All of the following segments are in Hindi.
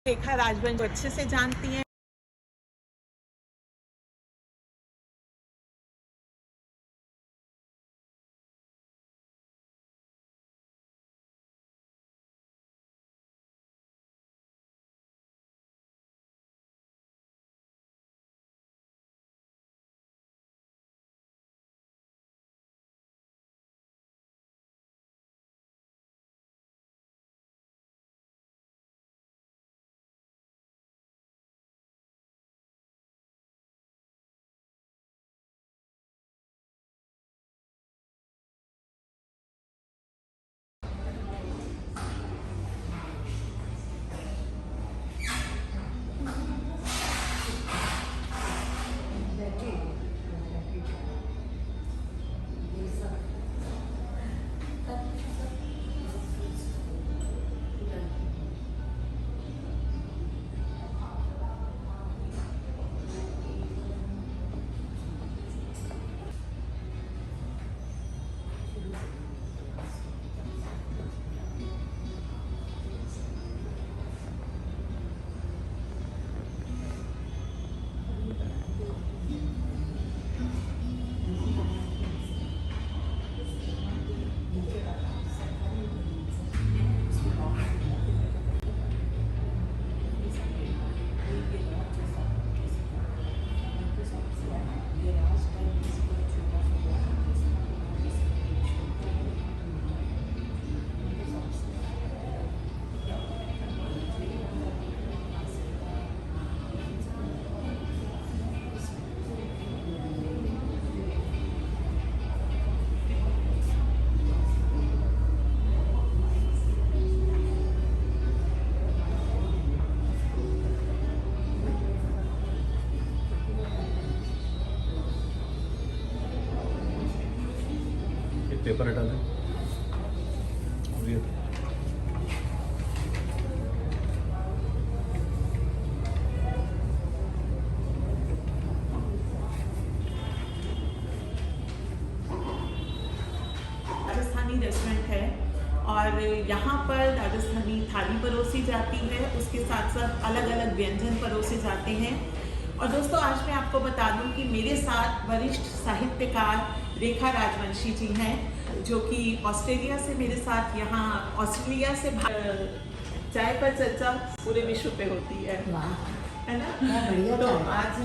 रेखा राजवंश अच्छे से जानती हैं। पेपर हटा दें। राजस्थानी रेस्टोरेंट है और यहाँ पर राजस्थानी थाली परोसी जाती है, उसके साथ साथ अलग अलग व्यंजन परोसे जाते हैं। और दोस्तों, आज मैं आपको बता दूं कि मेरे साथ वरिष्ठ साहित्यकार रेखा राजवंशी जी हैं, जो कि ऑस्ट्रेलिया से मेरे साथ यहाँ ऑस्ट्रेलिया से चाय पर चर्चा पूरे विश्व पे होती है ना। तो आज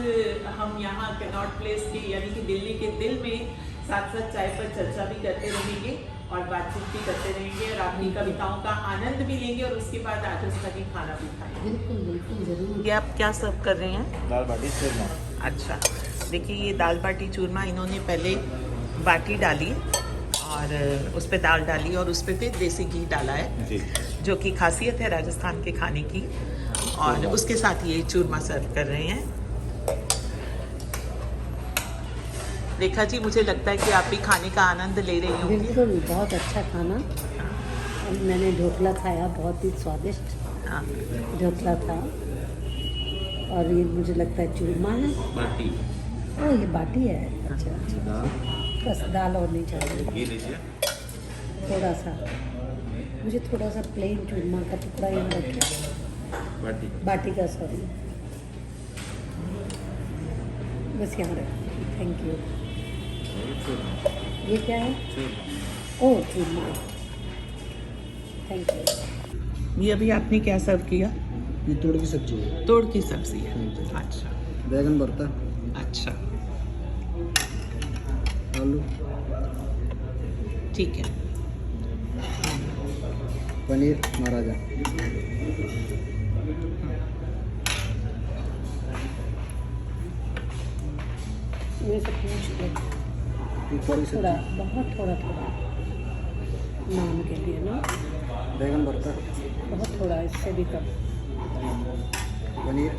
हम यहाँ कैनॉट प्लेस के यानी कि दिल्ली के दिल में साथ साथ चाय पर चर्चा भी करते रहेंगे और बातचीत भी करते रहेंगे और आपकी कविताओं का आनंद भी लेंगे और उसके बाद राजस्थानी खाना भी खाएंगे। बिल्कुल बिल्कुल जरूर। ये आप क्या सर्व कर रहे हैं? दाल बाटी चूरमा। अच्छा, देखिए ये दाल बाटी चूरमा इन्होंने पहले बाटी डाली और उस पर दाल डाली और उस पर फिर देसी घी डाला है जी, जो कि खासियत है राजस्थान के खाने की। और उसके साथ ये चूरमा सर्व कर रहे हैं। रेखा जी, मुझे लगता है कि आप भी खाने का आनंद ले रही होंगी। बिल्कुल, बहुत अच्छा खाना। मैंने ढोकला खाया, बहुत ही स्वादिष्ट हाँ, ढोकला था। और ये मुझे लगता है चूरमा है। बाटी ओह, ये बाटी है। अच्छा अच्छा, दाल, बस दाल और नहीं चाहिए। घी लीजिए। थोड़ा सा मुझे थोड़ा सा प्लेन चूरमा का टुकड़ा यहाँ रखिए। बाटी बाटी का, सॉरी, बस यहाँ रखिए। Thank you. ये क्या है? ओह, चूरमा। Thank you. ये अभी आपने क्या सर्व किया? ये तोड़ की सब्जी है। तोड़ की सब्जी है। अच्छा बैगन भरता, अच्छा, आलू, ठीक है। पनीर महाराजा। ये सब पूछ लो, ये कड़ी थोड़ा, सब्जी, बहुत थोड़ा थोड़ा नाम के लिए ना, बैगन भरता, बहुत थोड़ा, इससे भी कम, पनीर,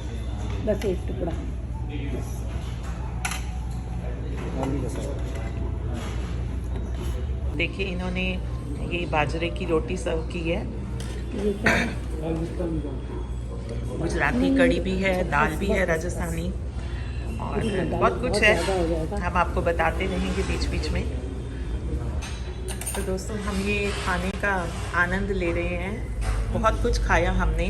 बस एक टुकड़ा। आलू का साग। देखिए इन्होंने ये बाजरे की रोटी सर्व की है। ये क्या है? गुजराती कड़ी भी है, दाल भी है राजस्थानी और बहुत कुछ है। ज़्यादा हो जाएगा। हम आपको बताते रहेंगे बीच बीच में। तो दोस्तों, हम ये खाने का आनंद ले रहे हैं। बहुत कुछ खाया हमने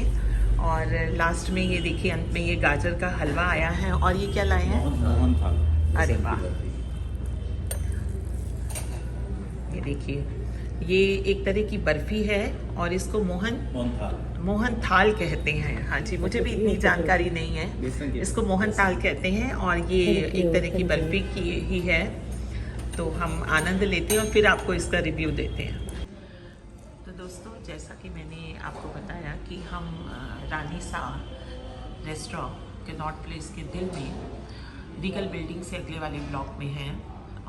और लास्ट में ये देखिए अंत में ये गाजर का हलवा आया है। और ये क्या लाए हैं? मोहन थाल। अरे वाह, ये देखिए ये एक तरह की बर्फी है और इसको मोहन थाल कहते हैं। हाँ जी, मुझे भी इतनी जानकारी नहीं है। इसको मोहन थाल कहते हैं और ये एक तरह की बर्फी की ही है। तो हम आनंद लेते हैं और फिर आपको इसका रिव्यू देते हैं। तो दोस्तों, जैसा कि मैंने आपको बताया कि हम रानी सा रेस्टोरेंट के नॉर्थ प्लेस के दिल में रीगल बिल्डिंग से अगले वाले ब्लॉक में हैं।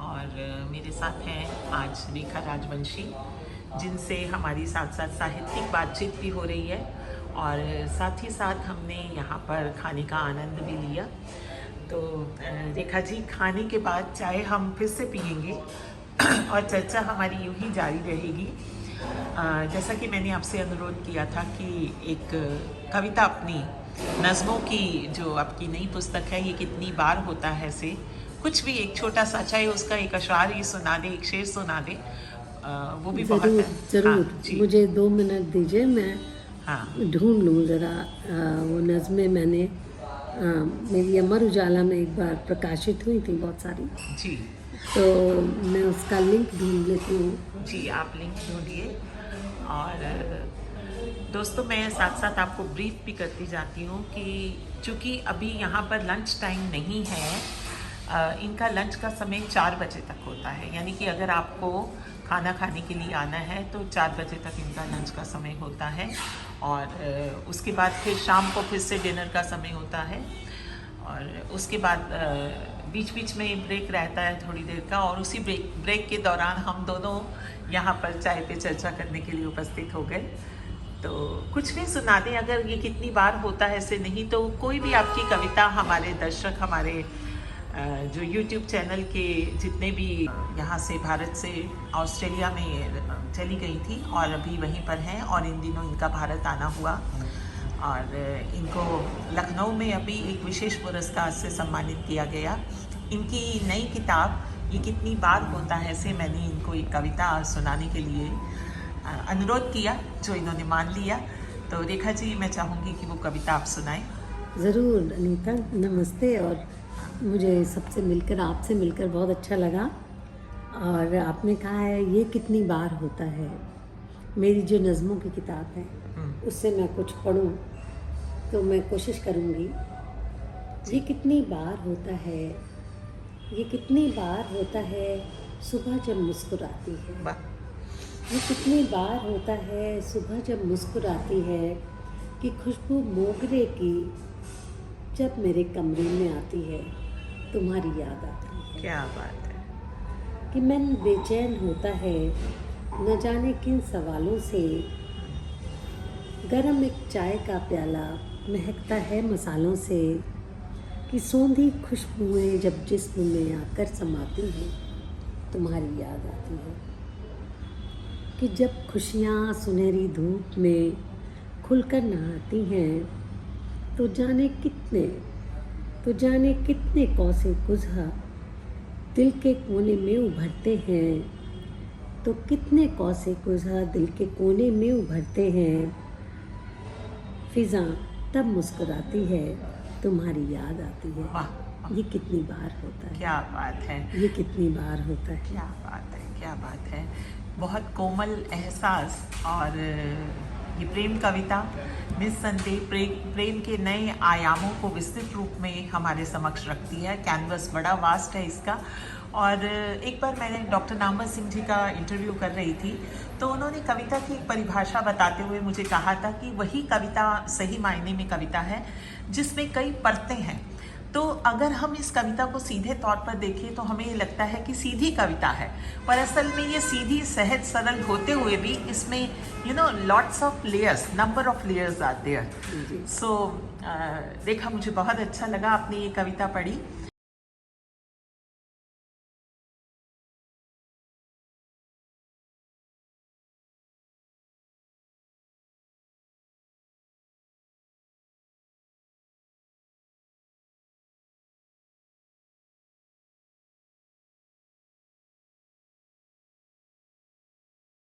और मेरे साथ हैं आज रेखा राजवंशी, जिनसे हमारी साथ साथ साहित्यिक बातचीत भी हो रही है और साथ ही साथ हमने यहाँ पर खाने का आनंद भी लिया। तो रेखा जी, खाने के बाद चाय हम फिर से पियेंगे और चर्चा हमारी यूं ही जारी रहेगी। जैसा कि मैंने आपसे अनुरोध किया था कि एक कविता अपनी नज़्मों की जो आपकी नई पुस्तक है, ये कितनी बार होता है से कुछ भी एक छोटा सा, चाहे उसका एक अशआर ही सुना दे, एक शेर सुना दे, वो भी बहुत है। जरूर हाँ, मुझे 2 मिनट दीजिए, मैं हाँ ढूंढ लूँ ज़रा वो नज़्में। मैंने मेरी अमर उजाला में एक बार प्रकाशित हुई थी बहुत सारी, जी तो मैं उसका लिंक ढूंढ लेती हूँ। जी, आप लिंक ढूंढिए। और दोस्तों, मैं साथ साथ आपको ब्रीफ भी करती जाती हूँ कि चूँकि अभी यहाँ पर लंच टाइम नहीं है, इनका लंच का समय 4 बजे तक होता है। यानी कि अगर आपको खाना खाने के लिए आना है तो 4 बजे तक इनका लंच का समय होता है। और उसके बाद फिर शाम को फिर से डिनर का समय होता है। और उसके बाद बीच बीच में ब्रेक रहता है थोड़ी देर का, और उसी ब्रेक के दौरान हम दोनों यहाँ पर चाय पे चर्चा करने के लिए उपस्थित हो गए। तो कुछ भी सुना दें, अगर ये कितनी बार होता है ऐसे नहीं, तो कोई भी आपकी कविता हमारे दर्शक, हमारे जो YouTube चैनल के जितने भी यहाँ से भारत से ऑस्ट्रेलिया में चली गई थी और अभी वहीं पर हैं, और इन दिनों इनका भारत आना हुआ और इनको लखनऊ में अभी एक विशेष पुरस्कार से सम्मानित किया गया। इनकी नई किताब ये कितनी बार होता है से मैंने इनको एक कविता सुनाने के लिए अनुरोध किया, जो इन्होंने मान लिया। तो रेखा जी, मैं चाहूँगी कि वो कविता आप सुनाएं। ज़रूर अनीता, नमस्ते। और मुझे सबसे मिलकर, आपसे मिलकर बहुत अच्छा लगा। और आपने कहा है ये कितनी बार होता है, मेरी जो नज़्मों की किताब है उससे मैं कुछ पढ़ूं, तो मैं कोशिश करूंगी। ये कितनी बार होता है, ये कितनी बार होता है सुबह जब मुस्कुराती है, ये कितनी बार होता है सुबह जब मुस्कुराती है, कि खुशबू मोगरे की जब मेरे कमरे में आती है, तुम्हारी याद आती है। क्या बात है। कि मन बेचैन होता है न जाने किन सवालों से, गरम एक चाय का प्याला महकता है मसालों से, कि सौंधी खुशबुएं जब जिस्म में आकर समाती हैं, तुम्हारी याद आती है। कि जब खुशियाँ सुनहरी धूप में खुलकर नहाती हैं, तो जाने कितने कौसे कुज़ा दिल के कोने में उभरते हैं, तो कितने कौसे कुज़ा दिल के कोने में उभरते हैं। फिज़ा तब मुस्कुराती है, तुम्हारी याद आती है। वाह, ये कितनी बार होता है, क्या बात है, ये कितनी बार होता है। क्या बात है, क्या बात है। बहुत कोमल एहसास। और ये प्रेम कविता निस्संदेह प्रेम के नए आयामों को विस्तृत रूप में हमारे समक्ष रखती है। कैनवस बड़ा वास्ट है इसका। और एक बार मैंने डॉक्टर नामवर सिंह जी का इंटरव्यू कर रही थी, तो उन्होंने कविता की एक परिभाषा बताते हुए मुझे कहा था कि वही कविता सही मायने में कविता है जिसमें कई परतें हैं। तो अगर हम इस कविता को सीधे तौर पर देखें तो हमें ये लगता है कि सीधी कविता है, पर असल में ये सीधी सहज सरल होते हुए भी इसमें lots of layers, number of layers are there. So देखा, मुझे बहुत अच्छा लगा आपने ये कविता पढ़ी।